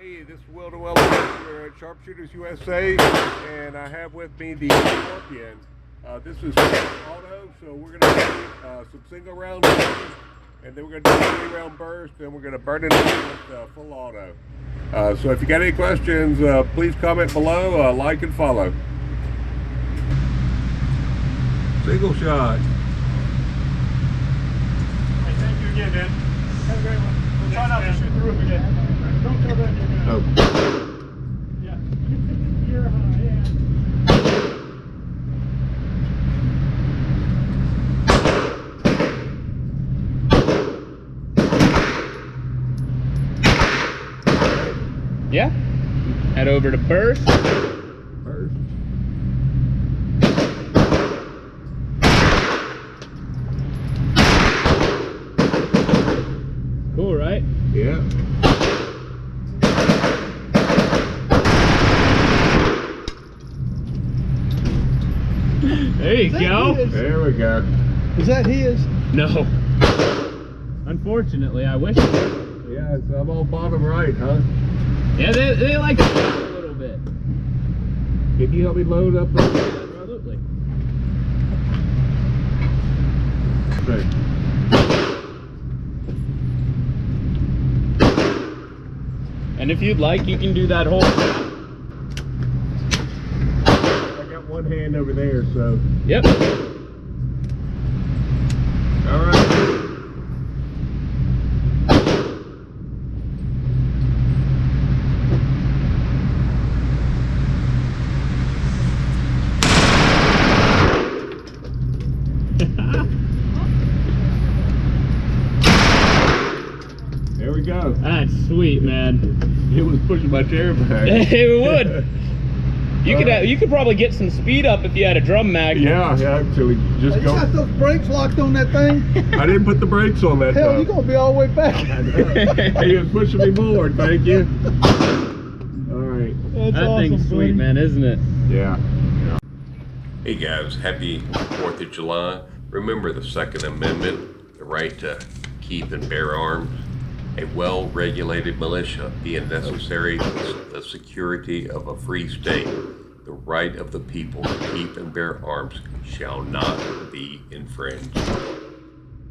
Hey, this is Will Noel here at Sharpshooters USA, and I have with me the Scorpion. This is auto, so we're going to do some single round burst, and then we're going to do a 3-round burst, and we're going to burn it with full auto. So if you got any questions, please comment below, like and follow. Single shot. Hey, thank you again, man. Have a great one. We'll try not to shoot the roof again. Don't tell them you're gonna. Oh. Yeah. You're high, yeah. Yeah. Head over to burst. Burst. Cool, right? Yeah. There you go. There we go. Is that his? No. Unfortunately, I wish. Yeah, it's I'm on bottom right, huh? Yeah, they like it a little bit. Can you help me load up the... Absolutely. Okay. And if you'd like, you can do that whole. I got one hand over there, so... Yep. All right. There we go. That's sweet, man. It was pushing my chair back. It would. You could probably get some speed up if you had a drum mag. Yeah, actually, just You go. got those brakes locked on that thing? I didn't put the brakes on that. Hell, you're gonna be all the way back. He was pushing me forward. Thank you. All right. That's That awesome, thing's sweet, buddy. man, isn't it? Yeah. Hey guys, happy 4th of July. Remember the Second Amendment, the right to keep and bear arms. A well-regulated militia being necessary for the security of a free state. The right of the people to keep and bear arms shall not be infringed.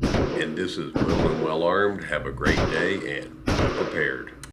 And this is Will and Well Armed. Have a great day and be prepared.